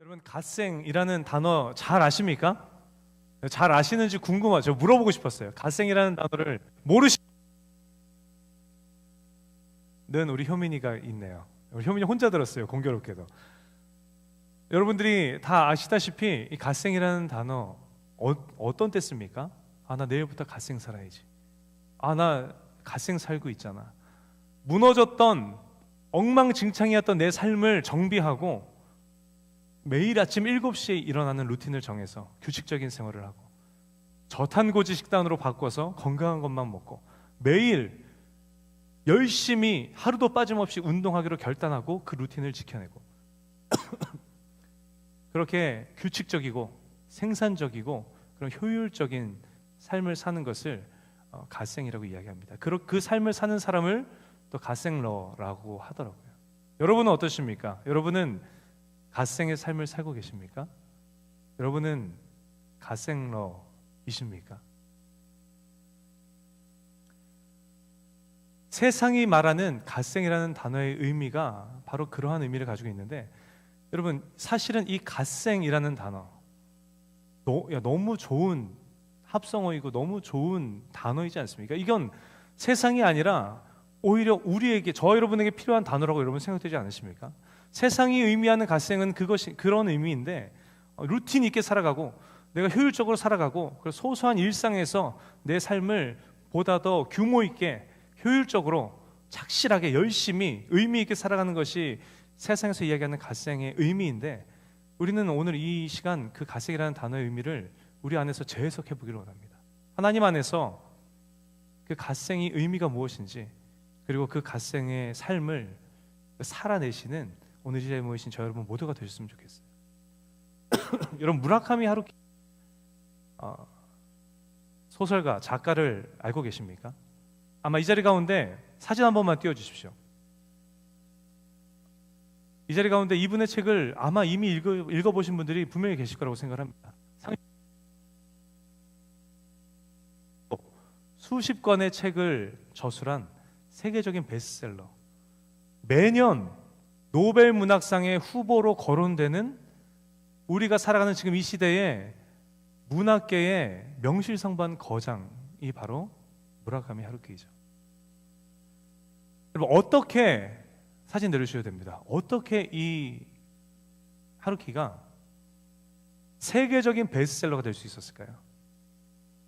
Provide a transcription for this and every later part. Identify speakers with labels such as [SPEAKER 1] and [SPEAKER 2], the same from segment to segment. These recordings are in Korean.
[SPEAKER 1] 여러분, 갓생이라는 단어 잘 아십니까? 잘 아시는지 궁금하죠. 물어보고 싶었어요. 갓생이라는 단어를 모르시는 우리 효민이가 있네요. 우리 효민이 혼자 들었어요. 공교롭게도. 여러분들이 다 아시다시피 이 갓생이라는 단어 어떤 때 씁니까? 아, 나 내일부터 갓생 살아야지. 아, 나 갓생 살고 있잖아. 무너졌던 엉망진창이었던 내 삶을 정비하고 매일 아침 7시에 일어나는 루틴을 정해서 규칙적인 생활을 하고 저탄고지 식단으로 바꿔서 건강한 것만 먹고 매일 열심히 하루도 빠짐없이 운동하기로 결단하고 그 루틴을 지켜내고 그렇게 규칙적이고 생산적이고 그런 효율적인 삶을 사는 것을 갓생이라고 이야기합니다. 그 삶을 사는 사람을 또 갓생러라고 하더라고요. 여러분은 어떠십니까? 여러분은 갓생의 삶을 살고 계십니까? 여러분은 갓생러이십니까? 세상이 말하는 갓생이라는 단어의 의미가 바로 그러한 의미를 가지고 있는데, 여러분, 사실은 이 갓생이라는 단어 너무 좋은 합성어이고 너무 좋은 단어이지 않습니까? 이건 세상이 아니라 오히려 우리에게, 저 여러분에게 필요한 단어라고 여러분 생각되지 않으십니까? 세상이 의미하는 갓생은 그런 의미인데, 루틴 있게 살아가고 내가 효율적으로 살아가고 그리고 소소한 일상에서 내 삶을 보다 더 규모 있게 효율적으로 착실하게 열심히 의미 있게 살아가는 것이 세상에서 이야기하는 갓생의 의미인데, 우리는 오늘 이 시간 그 갓생이라는 단어의 의미를 우리 안에서 재해석해 보기를 원합니다. 하나님 안에서 그 갓생의 의미가 무엇인지, 그리고 그 갓생의 삶을 살아내시는 오늘 이 자리에 모이신 저 여러분 모두가 되셨으면 좋겠어요. 여러분, 무라카미 하루키 소설가, 작가를 알고 계십니까? 아마 이 자리 가운데 사진 한 번만 띄워주십시오. 이 자리 가운데 이분의 책을 아마 이미 읽어보신 분들이 분명히 계실 거라고 생각합니다. 수십 권의 책을 저술한 세계적인 베스트셀러, 매년 노벨 문학상의 후보로 거론되는, 우리가 살아가는 지금 이 시대의 문학계의 명실상부한 거장이 바로 무라카미 하루키죠. 여러분, 어떻게, 사진 내려주셔야 됩니다. 어떻게 이 하루키가 세계적인 베스트셀러가 될 수 있었을까요?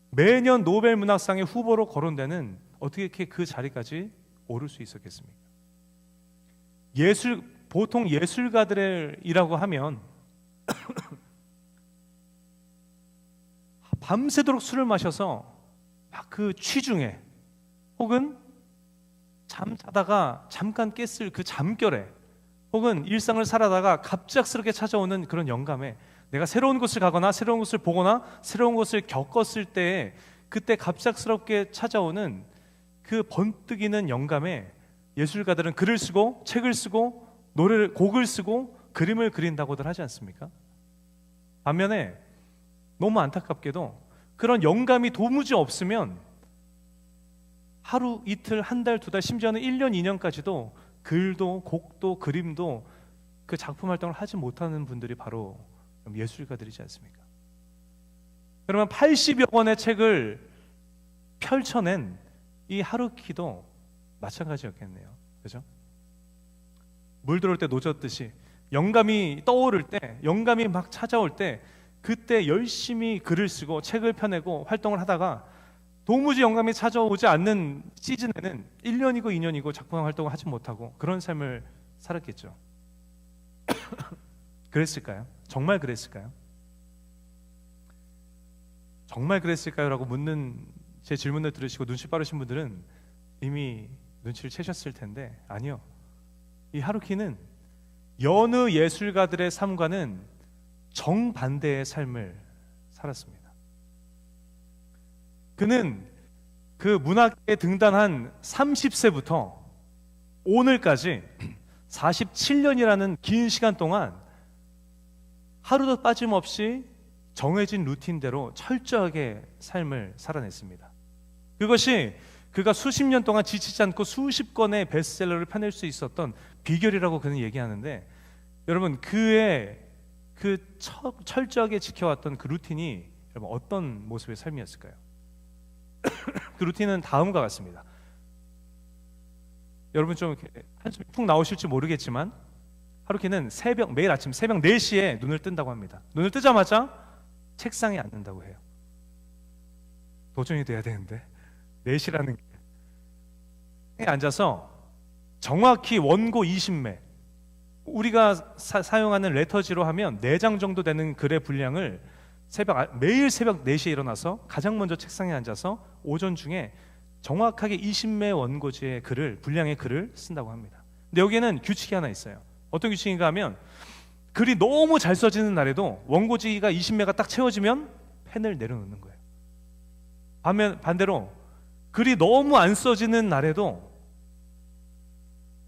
[SPEAKER 1] 매년 노벨 문학상의 후보로 거론되는, 어떻게 그 자리까지 오를 수 있었겠습니까? 보통 예술가들이라고 하면 밤새도록 술을 마셔서 막 그 취중에, 혹은 잠자다가 잠깐 깼을 그 잠결에, 혹은 일상을 살아다가 갑작스럽게 찾아오는 그런 영감에, 내가 새로운 곳을 가거나 새로운 곳을 보거나 새로운 곳을 겪었을 때 그때 갑작스럽게 찾아오는 그 번뜩이는 영감에 예술가들은 글을 쓰고 책을 쓰고 곡을 쓰고 그림을 그린다고들 하지 않습니까? 반면에 너무 안타깝게도 그런 영감이 도무지 없으면 하루, 이틀, 한 달, 두 달, 심지어는 1년, 2년까지도 글도 곡도 그림도 그 작품 활동을 하지 못하는 분들이 바로 예술가들이지 않습니까? 그러면 80여 권의 책을 펼쳐낸 이 하루키도 마찬가지였겠네요. 그죠? 물 들어올 때 노젓듯이 영감이 떠오를 때, 영감이 막 찾아올 때 그때 열심히 글을 쓰고 책을 펴내고 활동을 하다가 도무지 영감이 찾아오지 않는 시즌에는 1년이고 2년이고 작품 활동을 하지 못하고 그런 삶을 살았겠죠. 그랬을까요? 정말 그랬을까요? 정말 그랬을까요? 라고 묻는 제 질문을 들으시고 눈치 빠르신 분들은 이미 눈치를 채셨을 텐데, 아니요. 이 하루키는 여느 예술가들의 삶과는 정반대의 삶을 살았습니다. 그는 그 문학계에 등단한 30세부터 오늘까지 47년이라는 긴 시간 동안 하루도 빠짐없이 정해진 루틴대로 철저하게 삶을 살아냈습니다. 그것이 그가 수십 년 동안 지치지 않고 수십 권의 베스트셀러를 펴낼 수 있었던 비결이라고 그는 얘기하는데, 여러분, 그의 그 철저하게 지켜왔던 그 루틴이 여러분 어떤 모습의 삶이었을까요? 그 루틴은 다음과 같습니다. 여러분 좀 한숨이 푹 나오실지 모르겠지만 하루키는 매일 아침 새벽 4시에 눈을 뜬다고 합니다. 눈을 뜨자마자 책상에 앉는다고 해요. 도전이 돼야 되는데 4시라는 게 앉아서 정확히 원고 20매, 우리가 사용하는 레터지로 하면 4장 정도 되는 글의 분량을 매일 새벽 4시에 일어나서 가장 먼저 책상에 앉아서 오전 중에 정확하게 20매 원고지의 분량의 글을 쓴다고 합니다. 근데 여기에는 규칙이 하나 있어요. 어떤 규칙인가 하면 글이 너무 잘 써지는 날에도 원고지가 20매가 딱 채워지면 펜을 내려놓는 거예요. 반대로 글이 너무 안 써지는 날에도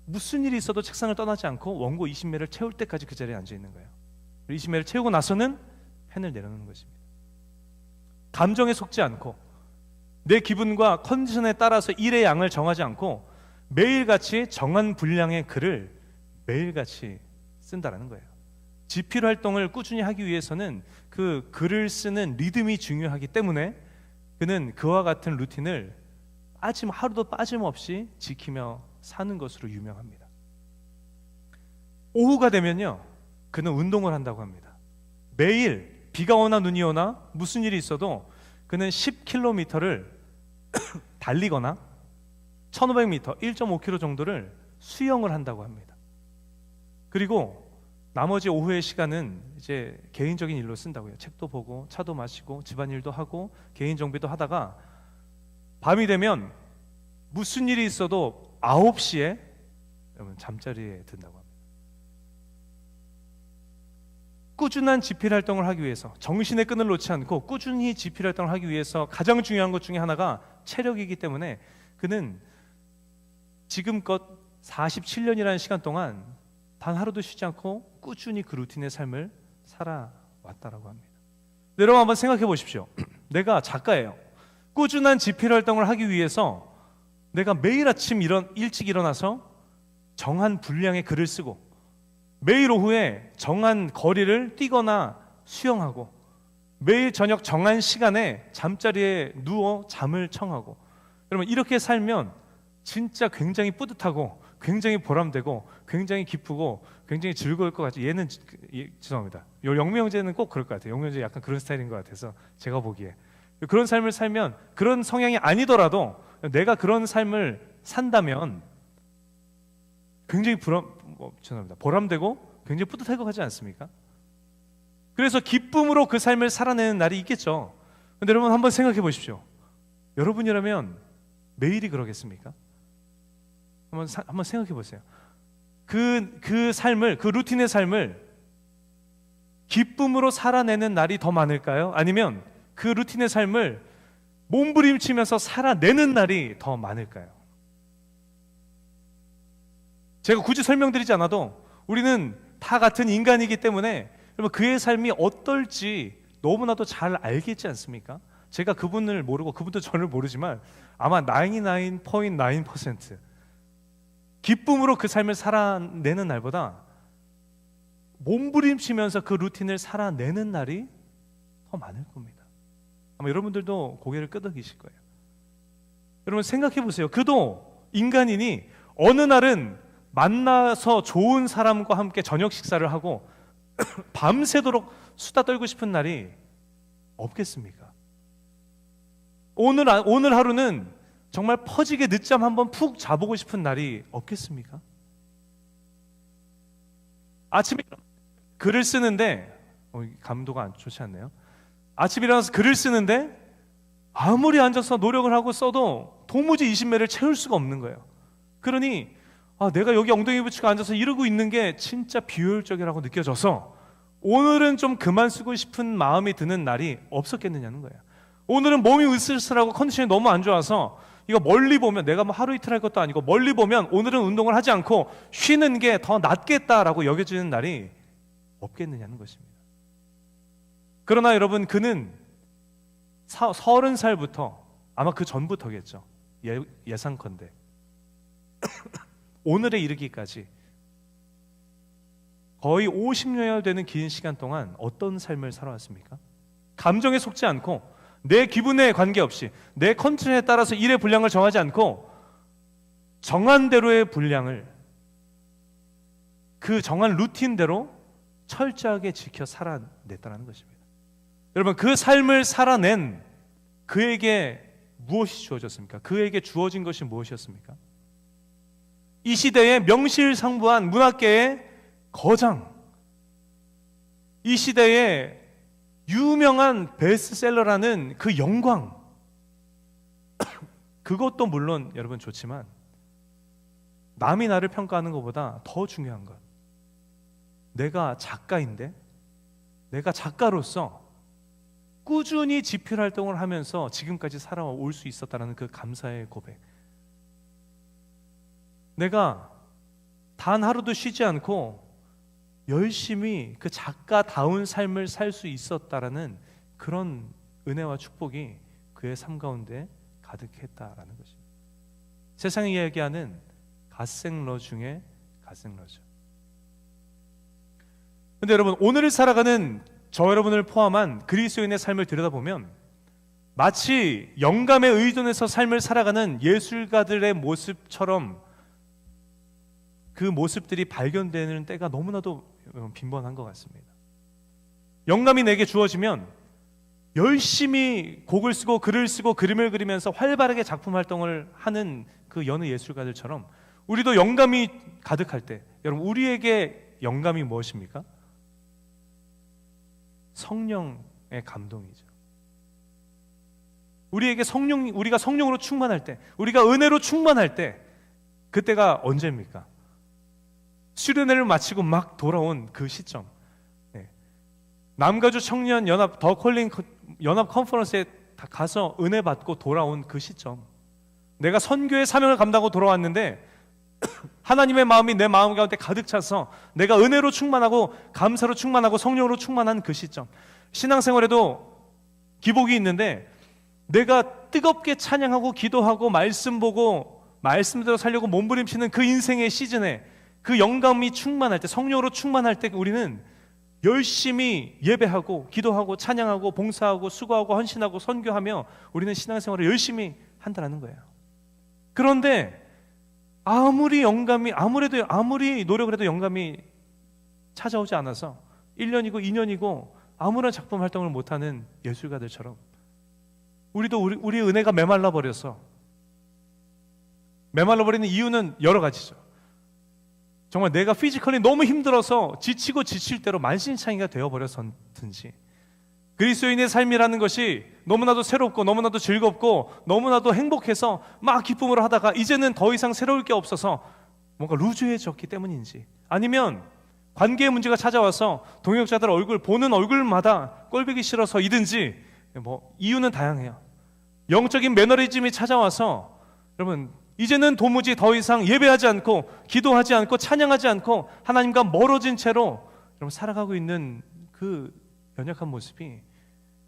[SPEAKER 1] 무슨 일이 있어도 책상을 떠나지 않고 원고 20매를 채울 때까지 그 자리에 앉아 있는 거예요. 20매를 채우고 나서는 펜을 내려놓는 것입니다. 감정에 속지 않고 내 기분과 컨디션에 따라서 일의 양을 정하지 않고 매일같이 정한 분량의 글을 매일같이 쓴다라는 거예요. 지필 활동을 꾸준히 하기 위해서는 그 글을 쓰는 리듬이 중요하기 때문에 그는 그와 같은 루틴을 하루도 빠짐없이 지키며 사는 것으로 유명합니다. 오후가 되면요, 그는 운동을 한다고 합니다. 매일 비가 오나 눈이 오나 무슨 일이 있어도 그는 10km를 달리거나 1500m, 1.5km 정도를 수영을 한다고 합니다. 그리고 나머지 오후의 시간은 이제 개인적인 일로 쓴다고 해요. 책도 보고 차도 마시고 집안일도 하고 개인 정비도 하다가 밤이 되면 무슨 일이 있어도 9시에 여러분 잠자리에 든다고 합니다. 꾸준한 지필 활동을 하기 위해서, 정신의 끈을 놓지 않고 꾸준히 지필 활동을 하기 위해서 가장 중요한 것 중에 하나가 체력이기 때문에 그는 지금껏 47년이라는 시간 동안 단 하루도 쉬지 않고 꾸준히 그 루틴의 삶을 살아왔다라고 합니다. 여러분 한번 생각해 보십시오. 내가 작가예요. 꾸준한 지필 활동을 하기 위해서 내가 매일 아침 일찍 일어나서 정한 분량의 글을 쓰고 매일 오후에 정한 거리를 뛰거나 수영하고 매일 저녁 정한 시간에 잠자리에 누워 잠을 청하고, 여러분 이렇게 살면 진짜 굉장히 뿌듯하고 굉장히 보람되고 굉장히 기쁘고 굉장히 즐거울 것 같아요. 죄송합니다. 영미 형제는 꼭 그럴 것 같아요. 영미 형제 약간 그런 스타일인 것 같아서 제가 보기에 그런 삶을 살면, 그런 성향이 아니더라도 내가 그런 삶을 산다면 굉장히 보람되고 굉장히 뿌듯할 것 같지 않습니까? 그래서 기쁨으로 그 삶을 살아내는 날이 있겠죠. 근데 여러분 한번 생각해 보십시오. 여러분이라면 매일이 그러겠습니까? 한번 생각해 보세요. 그 삶을, 그 루틴의 삶을 기쁨으로 살아내는 날이 더 많을까요? 아니면 그 루틴의 삶을 몸부림치면서 살아내는 날이 더 많을까요? 제가 굳이 설명드리지 않아도 우리는 다 같은 인간이기 때문에 여러분 그의 삶이 어떨지 너무나도 잘 알겠지 않습니까? 제가 그분을 모르고 그분도 저를 모르지만 아마 99.9% 기쁨으로 그 삶을 살아내는 날보다 몸부림치면서 그 루틴을 살아내는 날이 더 많을 겁니다. 아마 여러분들도 고개를 끄덕이실 거예요. 여러분 생각해 보세요. 그도 인간이니 어느 날은 만나서 좋은 사람과 함께 저녁 식사를 하고 밤새도록 수다 떨고 싶은 날이 없겠습니까? 오늘 하루는 정말 퍼지게 늦잠 한번 푹 자보고 싶은 날이 없겠습니까? 아침에 글을 쓰는데 감도가 좋지 않네요. 아침에 일어나서 글을 쓰는데 아무리 앉아서 노력을 하고 써도 도무지 20매를 채울 수가 없는 거예요. 그러니 내가 여기 엉덩이 붙이고 앉아서 이러고 있는 게 진짜 비효율적이라고 느껴져서 오늘은 좀 그만 쓰고 싶은 마음이 드는 날이 없었겠느냐는 거예요. 오늘은 몸이 으슬으슬하고 컨디션이 너무 안 좋아서 이거 멀리 보면, 내가 뭐 하루 이틀 할 것도 아니고 멀리 보면 오늘은 운동을 하지 않고 쉬는 게 더 낫겠다라고 여겨지는 날이 없겠느냐는 것입니다. 그러나 여러분 그는 30살부터, 아마 그 전부터겠죠, 예상컨대 오늘에 이르기까지 거의 50년여 되는 긴 시간 동안 어떤 삶을 살아왔습니까? 감정에 속지 않고 내 기분에 관계없이 내 컨디션에 따라서 일의 분량을 정하지 않고 정한 대로의 분량을 그 정한 루틴대로 철저하게 지켜 살아냈다는 것입니다. 여러분, 그 삶을 살아낸 그에게 무엇이 주어졌습니까? 그에게 주어진 것이 무엇이었습니까? 이 시대에 명실상부한 문학계의 거장, 이 시대에 유명한 베스트셀러라는 그 영광, 그것도 물론 여러분 좋지만 남이 나를 평가하는 것보다 더 중요한 것, 내가 작가인데 내가 작가로서 꾸준히 집필 활동을 하면서 지금까지 살아올 수 있었다는 그 감사의 고백, 내가 단 하루도 쉬지 않고 열심히 그 작가다운 삶을 살 수 있었다라는 그런 은혜와 축복이 그의 삶 가운데 가득했다라는 것입니다. 세상이 이야기하는 갓생러 중에 갓생러죠. 근데 여러분, 오늘을 살아가는 저 여러분을 포함한 그리스도인의 삶을 들여다보면 마치 영감에 의존해서 삶을 살아가는 예술가들의 모습처럼 그 모습들이 발견되는 때가 너무나도 빈번한 것 같습니다. 영감이 내게 주어지면 열심히 곡을 쓰고 글을 쓰고 그림을 그리면서 활발하게 작품 활동을 하는 그 여느 예술가들처럼 우리도 영감이 가득할 때, 여러분, 우리에게 영감이 무엇입니까? 성령의 감동이죠. 우리가 성령으로 충만할 때, 우리가 은혜로 충만할 때, 그때가 언제입니까? 수련회를 마치고 막 돌아온 그 시점. 남가주 청년 연합 더 콜링 연합 컨퍼런스에 가서 은혜 받고 돌아온 그 시점. 내가 선교의 사명을 감당하고 돌아왔는데 하나님의 마음이 내 마음 가운데 가득 차서 내가 은혜로 충만하고 감사로 충만하고 성령으로 충만한 그 시점. 신앙생활에도 기복이 있는데 내가 뜨겁게 찬양하고 기도하고 말씀 보고 말씀대로 살려고 몸부림치는 그 인생의 시즌에 그 영감이 충만할 때, 성령으로 충만할 때 우리는 열심히 예배하고 기도하고 찬양하고 봉사하고 수고하고 헌신하고 선교하며 우리는 신앙생활을 열심히 한다는 거예요. 그런데 아무리 노력을 해도 영감이 찾아오지 않아서 1년이고 2년이고 아무런 작품 활동을 못하는 예술가들처럼 우리도 우리의 은혜가 메말라 버리는 이유는 여러 가지죠. 정말 내가 피지컬이 너무 힘들어서 지치고 지칠 대로 만신창이가 되어버렸든지, 그리스도인의 삶이라는 것이 너무나도 새롭고 너무나도 즐겁고 너무나도 행복해서 막 기쁨으로 하다가 이제는 더 이상 새로울 게 없어서 뭔가 루즈해졌기 때문인지, 아니면 관계의 문제가 찾아와서 동역자들 보는 얼굴마다 꼴보기 싫어서 이든지, 이유는 다양해요. 영적인 매너리즘이 찾아와서 여러분 이제는 도무지 더 이상 예배하지 않고 기도하지 않고 찬양하지 않고 하나님과 멀어진 채로 여러분 살아가고 있는 그 연약한 모습이,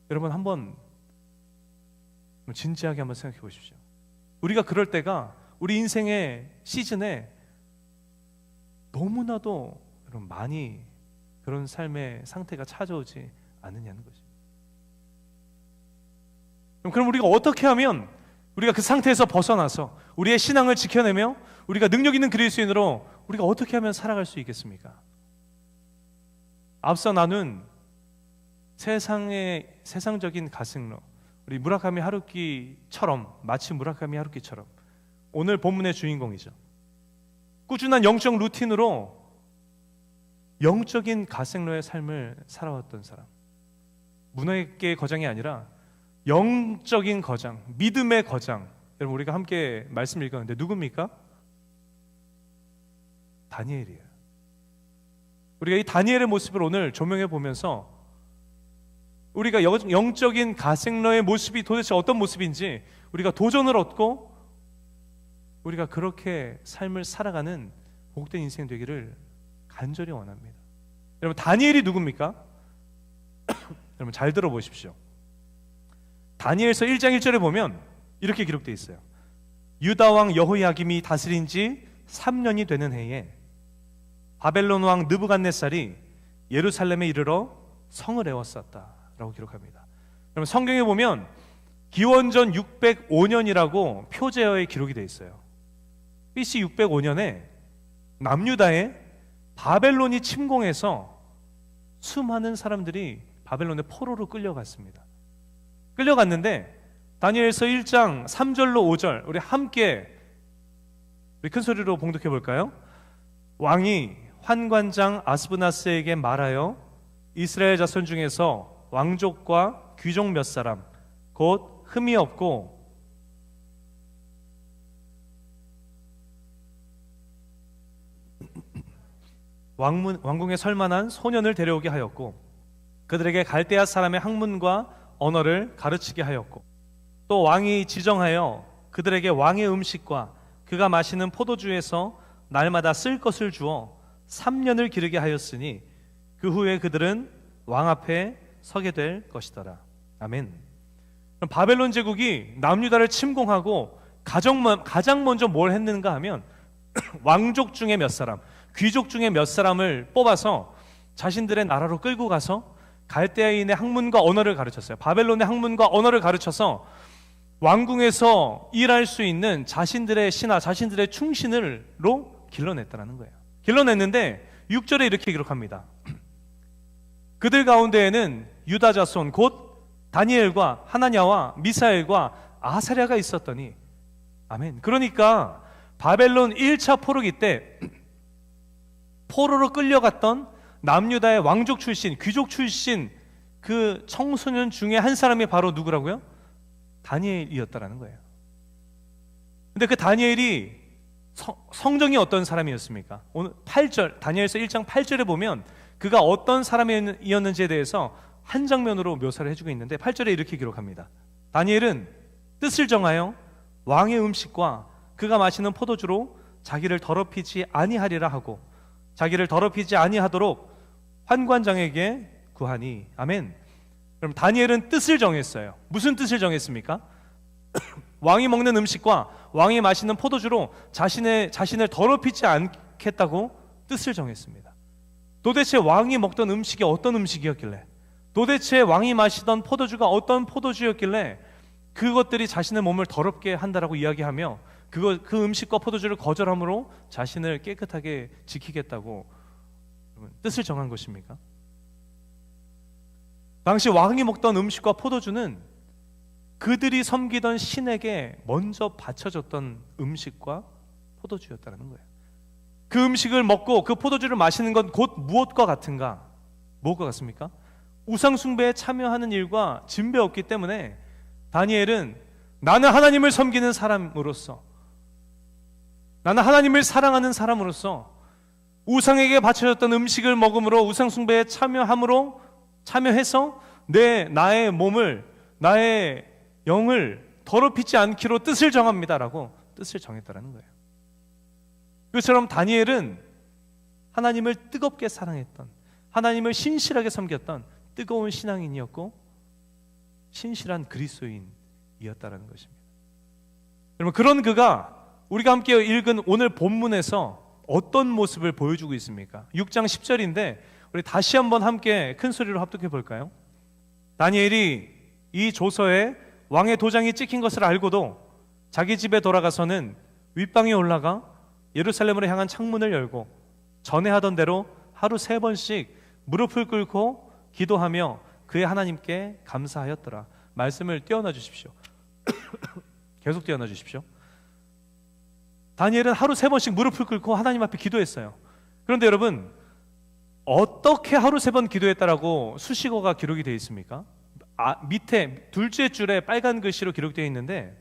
[SPEAKER 1] 여러분 한번 진지하게 한번 생각해 보십시오. 우리가 그럴 때가 우리 인생의 시즌에 너무나도 여러분 많이 그런 삶의 상태가 찾아오지 않느냐는 것입니다. 그럼 우리가 어떻게 하면 우리가 그 상태에서 벗어나서 우리의 신앙을 지켜내며 우리가 능력 있는 그리스도인으로 우리가 어떻게 하면 살아갈 수 있겠습니까? 앞서 나눈 세상적인 갓생러, 우리 무라카미 하루키처럼, 마치 무라카미 하루키처럼 오늘 본문의 주인공이죠. 꾸준한 영적 루틴으로 영적인 갓생러의 삶을 살아왔던 사람, 문화계의 거장이 아니라 영적인 거장, 믿음의 거장. 여러분 우리가 함께 말씀 읽었는데 누굽니까? 다니엘이에요. 우리가 이 다니엘의 모습을 오늘 조명해 보면서 우리가 영적인 갓생러의 모습이 도대체 어떤 모습인지 우리가 도전을 얻고 우리가 그렇게 삶을 살아가는 복된 인생 되기를 간절히 원합니다. 여러분 다니엘이 누굽니까? 여러분 잘 들어보십시오. 다니엘서 1장 1절에 보면 이렇게 기록되어 있어요. 유다 왕 여호야김이 다스린 지 3년이 되는 해에 바벨론 왕 느부갓네살이 예루살렘에 이르러 성을 에워쌌다라고 기록합니다. 그럼 성경에 보면 기원전 605년이라고 표제어에 기록이 되어 있어요. BC 605년에 남유다에 바벨론이 침공해서 수많은 사람들이 바벨론의 포로로 끌려갔습니다. 끌려갔는데 다니엘서 1장 3절로 5절 우리 함께 우리 큰 소리로 봉독해 볼까요? 왕이 환관장 아스브나스에게 말하여 이스라엘 자손 중에서 왕족과 귀족 몇 사람 곧 흠이 없고 왕궁에 설만한 소년을 데려오게 하였고 그들에게 갈대아 사람의 학문과 언어를 가르치게 하였고 또 왕이 지정하여 그들에게 왕의 음식과 그가 마시는 포도주에서 날마다 쓸 것을 주어 3년을 기르게 하였으니 그 후에 그들은 왕 앞에 서게 될 것이더라. 아멘. 그럼 바벨론 제국이 남유다를 침공하고 가장 먼저 뭘 했는가 하면 왕족 중에 몇 사람, 귀족 중에 몇 사람을 뽑아서 자신들의 나라로 끌고 가서 갈대아인의 학문과 언어를 가르쳤어요. 바벨론의 학문과 언어를 가르쳐서 왕궁에서 일할 수 있는 자신들의 신하, 자신들의 충신으로 길러냈다는 거예요. 길러냈는데 6절에 이렇게 기록합니다. 그들 가운데에는 유다 자손 곧 다니엘과 하나냐와 미사엘과 아사랴가 있었더니 아멘. 그러니까 바벨론 1차 포로기 때 포로로 끌려갔던 남유다의 왕족 출신, 귀족 출신 그 청소년 중에 한 사람이 바로 누구라고요? 다니엘이었다라는 거예요. 근데 그 다니엘이 성정이 어떤 사람이었습니까? 오늘 8절, 다니엘서 1장 8절에 보면 그가 어떤 사람이었는지에 대해서 한 장면으로 묘사를 해주고 있는데 8절에 이렇게 기록합니다. 다니엘은 뜻을 정하여 왕의 음식과 그가 마시는 포도주로 자기를 더럽히지 아니하리라 하고 자기를 더럽히지 아니하도록 환관장에게 구하니. 아멘. 그럼 다니엘은 뜻을 정했어요. 무슨 뜻을 정했습니까? 왕이 먹는 음식과 왕이 마시는 포도주로 자신을 더럽히지 않겠다고 뜻을 정했습니다. 도대체 왕이 먹던 음식이 어떤 음식이었길래, 도대체 왕이 마시던 포도주가 어떤 포도주였길래 그것들이 자신의 몸을 더럽게 한다라고 이야기하며 그 음식과 포도주를 거절함으로 자신을 깨끗하게 지키겠다고 뜻을 정한 것입니까? 당시 왕이 먹던 음식과 포도주는 그들이 섬기던 신에게 먼저 바쳐졌던 음식과 포도주였다는 거예요. 그 음식을 먹고 그 포도주를 마시는 건 곧 무엇과 같은가? 무엇과 같습니까? 우상 숭배에 참여하는 일과 진배없기 때문에 다니엘은 나는 하나님을 섬기는 사람으로서, 나는 하나님을 사랑하는 사람으로서 우상에게 바쳐졌던 음식을 먹음으로 우상 숭배에 참여해서 나의 몸을, 나의 영을 더럽히지 않기로 뜻을 정합니다라고 뜻을 정했다라는 거예요. 그처럼 다니엘은 하나님을 뜨겁게 사랑했던, 하나님을 신실하게 섬겼던 뜨거운 신앙인이었고 신실한 그리스도인이었다라는 것입니다. 여러분, 그런 그가 우리가 함께 읽은 오늘 본문에서 어떤 모습을 보여주고 있습니까? 6장 10절인데 우리 다시 한번 함께 큰 소리로 합독해 볼까요? 다니엘이 이 조서에 왕의 도장이 찍힌 것을 알고도 자기 집에 돌아가서는 윗방에 올라가 예루살렘으로 향한 창문을 열고 전에 하던 대로 하루 3번씩 무릎을 꿇고 기도하며 그의 하나님께 감사하였더라. 말씀을 띄워놔 주십시오. 계속 띄워놔 주십시오. 다니엘은 하루 3번씩 무릎을 꿇고 하나님 앞에 기도했어요. 그런데 여러분, 어떻게 하루 3번 기도했다라고 수식어가 기록이 되어 있습니까? 밑에 둘째 줄에 빨간 글씨로 기록되어 있는데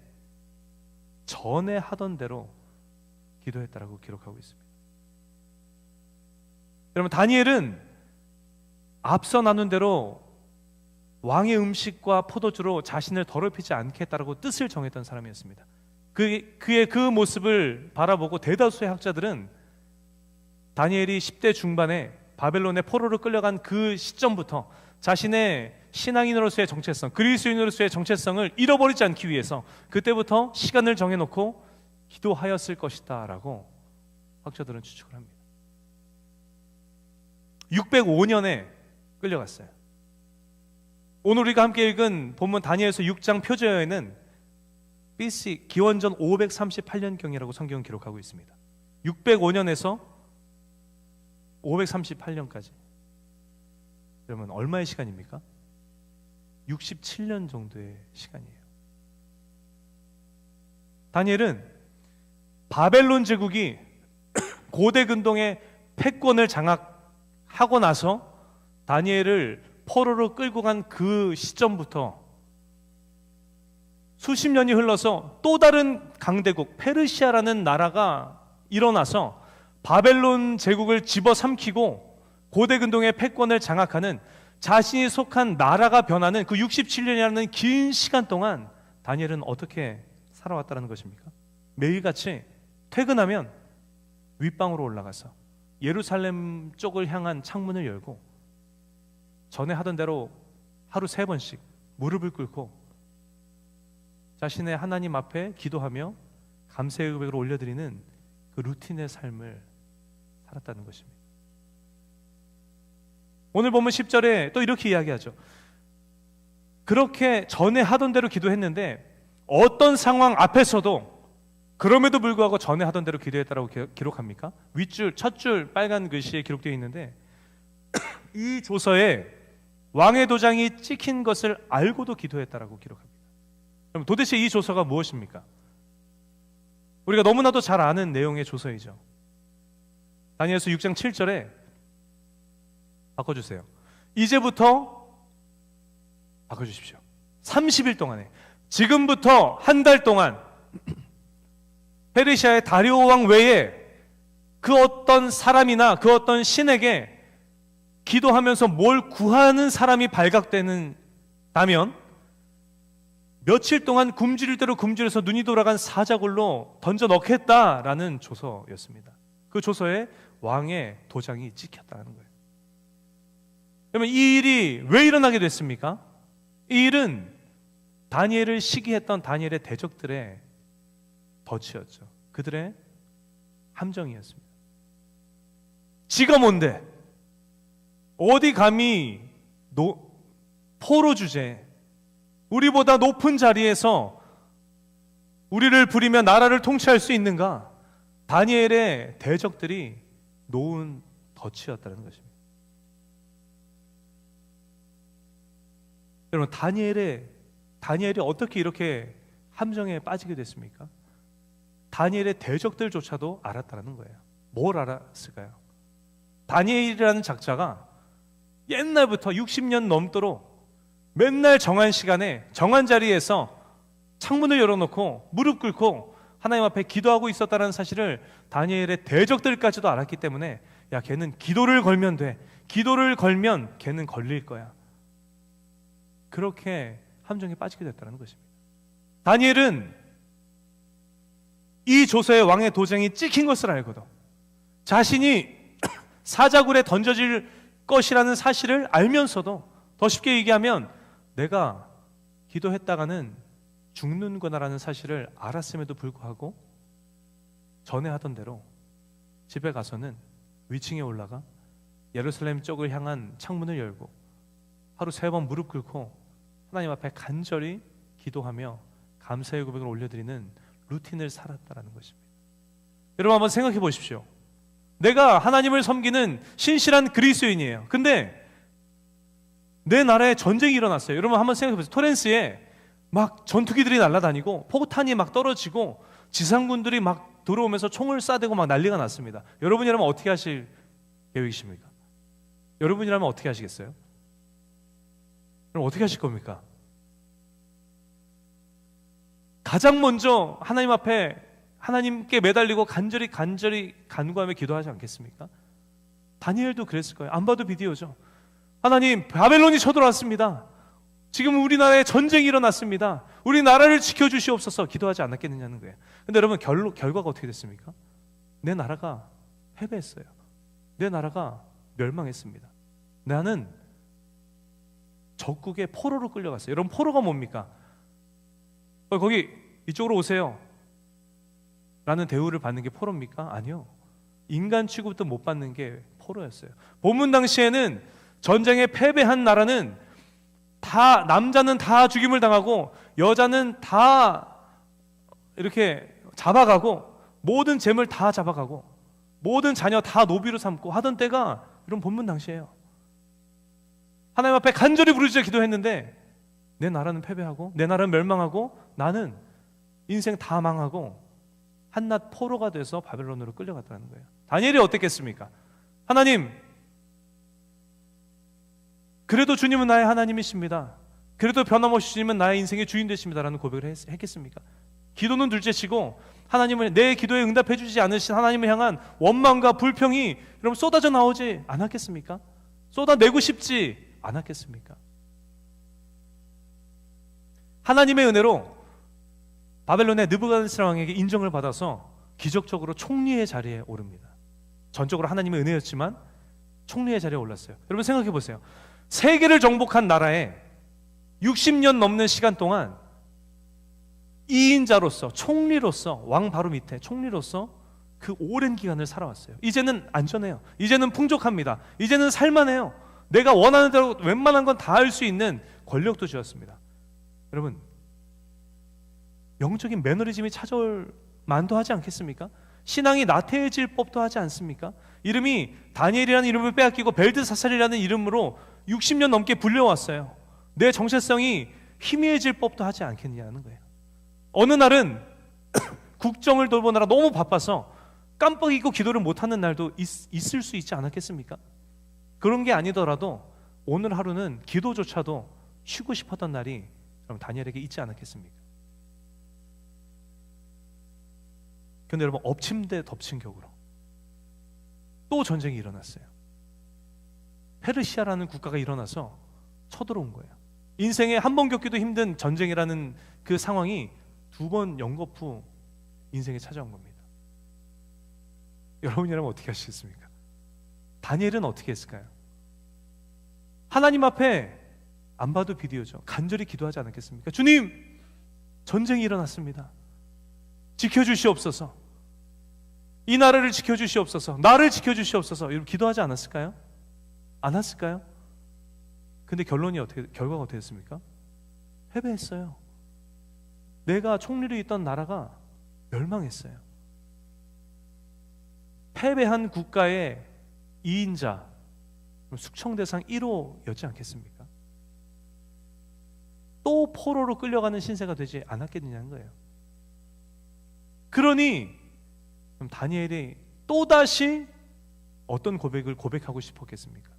[SPEAKER 1] 전에 하던 대로 기도했다라고 기록하고 있습니다. 여러분, 다니엘은 앞서 나눈 대로 왕의 음식과 포도주로 자신을 더럽히지 않겠다라고 뜻을 정했던 사람이었습니다. 그의 그 모습을 바라보고 대다수의 학자들은 다니엘이 10대 중반에 바벨론의 포로로 끌려간 그 시점부터 자신의 신앙인으로서의 정체성, 그리스도인으로서의 정체성을 잃어버리지 않기 위해서 그때부터 시간을 정해놓고 기도하였을 것이다 라고 학자들은 추측을 합니다. 605년에 끌려갔어요. 오늘 우리가 함께 읽은 본문 다니엘서 6장 표제어에는 BC 기원전 538년경이라고 성경은 기록하고 있습니다. 605년에서 538년까지. 그러면 얼마의 시간입니까? 67년 정도의 시간이에요. 다니엘은 바벨론 제국이 고대 근동의 패권을 장악하고 나서 다니엘을 포로로 끌고 간 그 시점부터 수십 년이 흘러서 또 다른 강대국 페르시아라는 나라가 일어나서 바벨론 제국을 집어삼키고 고대 근동의 패권을 장악하는 자신이 속한 나라가 변하는 그 67년이라는 긴 시간 동안 다니엘은 어떻게 살아왔다는 것입니까? 매일같이 퇴근하면 윗방으로 올라가서 예루살렘 쪽을 향한 창문을 열고 전에 하던 대로 하루 3번씩 무릎을 꿇고 자신의 하나님 앞에 기도하며 감사의 고백을 올려드리는 그 루틴의 삶을 살았다는 것입니다. 오늘 보면 10절에 또 이렇게 이야기하죠. 그렇게 전에 하던 대로 기도했는데 어떤 상황 앞에서도 그럼에도 불구하고 전에 하던 대로 기도했다라고 기록합니까? 윗줄, 첫줄 빨간 글씨에 기록되어 있는데 이 조서에 왕의 도장이 찍힌 것을 알고도 기도했다라고 기록합니다. 그럼 도대체 이 조서가 무엇입니까? 우리가 너무나도 잘 아는 내용의 조서이죠. 다니엘서 6장 7절에 바꿔주세요. 이제부터 바꿔주십시오. 30일 동안에 지금부터 한 달 동안 페르시아의 다리오 왕 외에 그 어떤 사람이나 그 어떤 신에게 기도하면서 뭘 구하는 사람이 발각되는다면 며칠 동안 굶주릴 대로 굶주려서 눈이 돌아간 사자굴로 던져 넣겠다라는 조서였습니다. 그 조서에 왕의 도장이 찍혔다는 거예요. 그러면 이 일이 왜 일어나게 됐습니까? 이 일은 다니엘을 시기했던 다니엘의 대적들의 덫이었죠. 그들의 함정이었습니다. 지가 뭔데? 어디 감히 포로 주제, 우리보다 높은 자리에서 우리를 부리며 나라를 통치할 수 있는가? 다니엘의 대적들이 놓은 덫이었다는 것입니다. 여러분, 다니엘이 어떻게 이렇게 함정에 빠지게 됐습니까? 다니엘의 대적들조차도 알았다는 거예요. 뭘 알았을까요? 다니엘이라는 작자가 옛날부터 60년 넘도록 맨날 정한 시간에 정한 자리에서 창문을 열어놓고 무릎 꿇고 하나님 앞에 기도하고 있었다는 사실을 다니엘의 대적들까지도 알았기 때문에 야, 걔는 기도를 걸면 돼. 기도를 걸면 걔는 걸릴 거야. 그렇게 함정에 빠지게 됐다는 것입니다. 다니엘은 이 조서에 왕의 도장이 찍힌 것을 알고도 자신이 사자굴에 던져질 것이라는 사실을 알면서도, 더 쉽게 얘기하면 내가 기도했다가는 죽는구나라는 사실을 알았음에도 불구하고 전에 하던 대로 집에 가서는 위층에 올라가 예루살렘 쪽을 향한 창문을 열고 하루 3번 무릎 꿇고 하나님 앞에 간절히 기도하며 감사의 고백을 올려드리는 루틴을 살았다는 것입니다. 여러분 한번 생각해 보십시오. 내가 하나님을 섬기는 신실한 그리스도인이에요. 근데 내 나라에 전쟁이 일어났어요. 여러분 한번 생각해 보세요. 토렌스에 막 전투기들이 날아다니고 포탄이 막 떨어지고 지상군들이 막 들어오면서 총을 쏴대고 막 난리가 났습니다. 여러분이라면 어떻게 하실 계획이십니까? 여러분이라면 어떻게 하시겠어요? 그럼 어떻게 하실 겁니까? 가장 먼저 하나님 앞에 하나님께 매달리고 간절히 간구하며 기도하지 않겠습니까? 다니엘도 그랬을 거예요. 안 봐도 비디오죠. 하나님, 바벨론이 쳐들어왔습니다. 지금 우리나라에 전쟁이 일어났습니다. 우리 나라를 지켜주시옵소서. 기도하지 않았겠느냐는 거예요. 근데 여러분 결과가 어떻게 됐습니까? 내 나라가 패배했어요. 내 나라가 멸망했습니다. 나는 적국의 포로로 끌려갔어요. 여러분 포로가 뭡니까? 거기 이쪽으로 오세요 라는 대우를 받는 게 포로입니까? 아니요. 인간 취급도 못 받는 게 포로였어요. 본문 당시에는 전쟁에 패배한 나라는 다, 남자는 다 죽임을 당하고 여자는 다 이렇게 잡아가고 모든 재물 다 잡아가고 모든 자녀 다 노비로 삼고 하던 때가 이런 본문 당시예요. 하나님 앞에 간절히 부르짖어 기도했는데 내 나라는 패배하고 내 나라는 멸망하고 나는 인생 다 망하고 한낱 포로가 돼서 바벨론으로 끌려갔다는 거예요. 다니엘이 어땠겠습니까? 하나님, 그래도 주님은 나의 하나님이십니다. 그래도 변함없이 주님은 나의 인생의 주인 되십니다라는 고백을 했겠습니까? 기도는 둘째치고 하나님을, 내 기도에 응답해 주지 않으신 하나님을 향한 원망과 불평이 여러분 쏟아져 나오지 않았겠습니까? 쏟아내고 싶지 않았겠습니까? 하나님의 은혜로 바벨론의 느부갓네살 왕에게 인정을 받아서 기적적으로 총리의 자리에 오릅니다. 전적으로 하나님의 은혜였지만 총리의 자리에 올랐어요. 여러분 생각해 보세요. 세계를 정복한 나라에 60년 넘는 시간 동안 2인자로서, 총리로서, 왕 바로 밑에 총리로서 그 오랜 기간을 살아왔어요. 이제는 안전해요. 이제는 풍족합니다. 이제는 살만해요. 내가 원하는 대로 웬만한 건 다 할 수 있는 권력도 주었습니다. 여러분, 영적인 매너리즘이 찾아올 만도 하지 않겠습니까? 신앙이 나태해질 법도 하지 않습니까? 이름이 다니엘이라는 이름을 빼앗기고 벨드사살이라는 이름으로 60년 넘게 불려왔어요. 내 정체성이 희미해질 법도 하지 않겠느냐는 거예요. 어느 날은 국정을 돌보느라 너무 바빠서 깜빡 잊고 기도를 못하는 날도 있을 수 있지 않았겠습니까? 그런 게 아니더라도 오늘 하루는 기도조차도 쉬고 싶었던 날이 그럼 다니엘에게 있지 않았겠습니까? 그런데 여러분, 엎친 데 덮친 격으로 또 전쟁이 일어났어요. 페르시아라는 국가가 일어나서 쳐들어온 거예요. 인생에 한 번 겪기도 힘든 전쟁이라는 그 상황이 두 번 연거푸 인생에 찾아온 겁니다. 여러분이라면 어떻게 하시겠습니까? 다니엘은 어떻게 했을까요? 하나님 앞에, 안 봐도 비디오죠, 간절히 기도하지 않았겠습니까? 주님, 전쟁이 일어났습니다. 지켜주시옵소서. 이 나라를 지켜주시옵소서. 나를 지켜주시옵소서. 이렇게 기도하지 않았을까요? 않았을까요? 근데 결과가 어떻게 됐습니까? 패배했어요. 내가 총리로 있던 나라가 멸망했어요. 패배한 국가의 2인자, 숙청대상 1호였지 않겠습니까? 또 포로로 끌려가는 신세가 되지 않았겠느냐는 거예요. 그러니 그럼 다니엘이 또다시 어떤 고백을 고백하고 싶었겠습니까?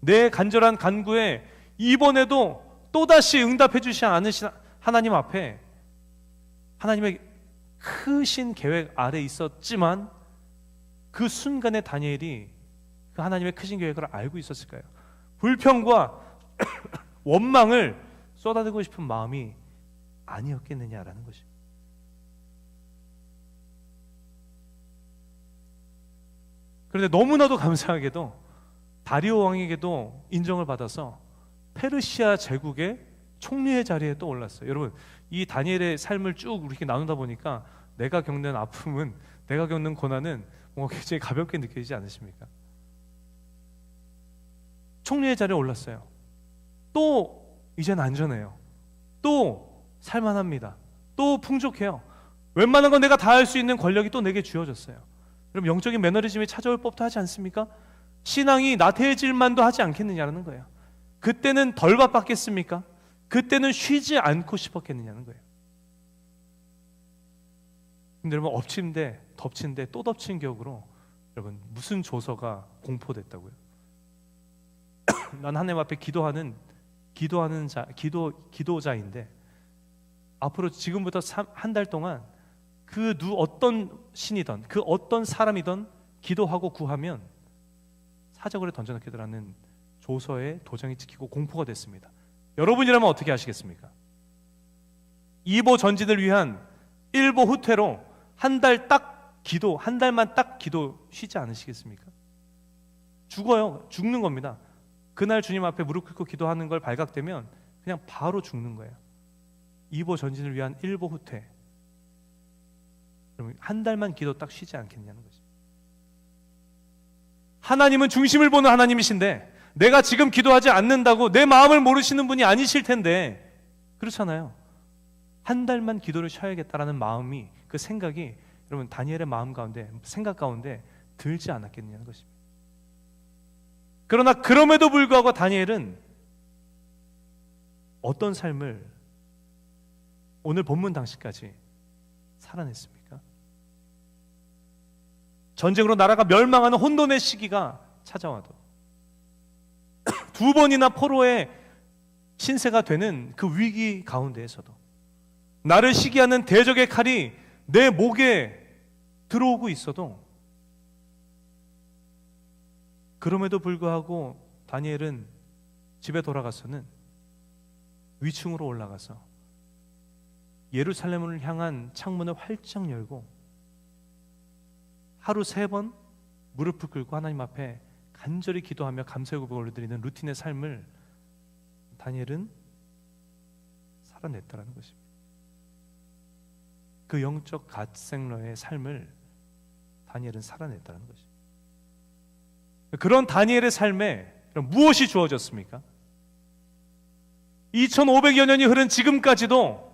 [SPEAKER 1] 내 간절한 간구에 이번에도 또다시 응답해 주시지 않으신 하나님 앞에, 하나님의 크신 계획 아래 있었지만 그 순간에 다니엘이 그 하나님의 크신 계획을 알고 있었을까요? 불평과 원망을 쏟아내고 싶은 마음이 아니었겠느냐라는 것입니다. 그런데 너무나도 감사하게도 다리오 왕에게도 인정을 받아서 페르시아 제국의 총리의 자리에 또 올랐어요. 여러분, 이 다니엘의 삶을 쭉 이렇게 나누다 보니까 내가 겪는 아픔은, 내가 겪는 고난은 뭔가 굉장히 가볍게 느껴지지 않으십니까? 총리의 자리에 올랐어요. 또 이제는 안전해요. 또 살만합니다. 또 풍족해요. 웬만한 건 내가 다 할 수 있는 권력이 또 내게 주어졌어요. 그럼 영적인 매너리즘이 찾아올 법도 하지 않습니까? 신앙이 나태해질 만도 하지 않겠느냐는 거예요. 그때는 덜 바빴겠습니까? 그때는 쉬지 않고 싶었겠느냐는 거예요. 근데 여러분, 엎친 데 덮친 데 또 덮친 격으로 여러분 무슨 조서가 공포됐다고요? 난 하나님 앞에 기도자인데 앞으로 지금부터 한 달 동안 그 어떤 신이든 그 어떤 사람이든 기도하고 구하면 사적으로 던져넣기더라는 조서에 도장이 찍히고 공포가 됐습니다. 여러분이라면 어떻게 하시겠습니까? 2보 전진을 위한 1보 후퇴로 한 달만 딱 기도 쉬지 않으시겠습니까? 죽어요. 죽는 겁니다. 그날 주님 앞에 무릎 꿇고 기도하는 걸 발각되면 그냥 바로 죽는 거예요. 2보 전진을 위한 1보 후퇴. 그러면 한 달만 기도 딱 쉬지 않겠냐는 거죠. 하나님은 중심을 보는 하나님이신데 내가 지금 기도하지 않는다고 내 마음을 모르시는 분이 아니실 텐데, 그렇잖아요. 한 달만 기도를 쉬어야겠다라는 마음이, 그 생각이 여러분 다니엘의 마음 가운데, 생각 가운데 들지 않았겠느냐는 것입니다. 그러나 그럼에도 불구하고 다니엘은 어떤 삶을 오늘 본문 당시까지 살아냈습니까? 전쟁으로 나라가 멸망하는 혼돈의 시기가 찾아와도, 두 번이나 포로의 신세가 되는 그 위기 가운데에서도, 나를 시기하는 대적의 칼이 내 목에 들어오고 있어도, 그럼에도 불구하고 다니엘은 집에 돌아가서는 위층으로 올라가서 예루살렘을 향한 창문을 활짝 열고 하루 3번 무릎을 꿇고 하나님 앞에 간절히 기도하며 감사의 고백을 올려드리는 루틴의 삶을 다니엘은 살아냈다라는 것입니다. 그 영적 갓생러의 삶을 다니엘은 살아냈다는 것입니다. 그런 다니엘의 삶에 무엇이 주어졌습니까? 2500여 년이 흐른 지금까지도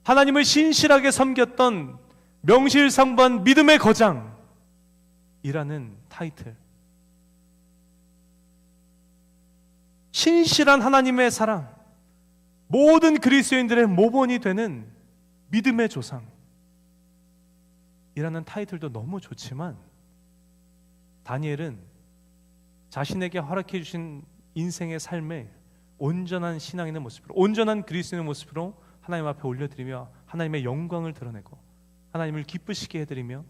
[SPEAKER 1] 하나님을 신실하게 섬겼던 명실상부한 믿음의 거장이라는 타이틀, 신실한 하나님의 사랑, 모든 그리스도인들의 모본이 되는 믿음의 조상이라는 타이틀도 너무 좋지만, 다니엘은 자신에게 허락해 주신 인생의 삶에 온전한 신앙인의 모습으로, 온전한 그리스도인의 모습으로 하나님 앞에 올려드리며 하나님의 영광을 드러내고 하나님을 기쁘시게 해드리며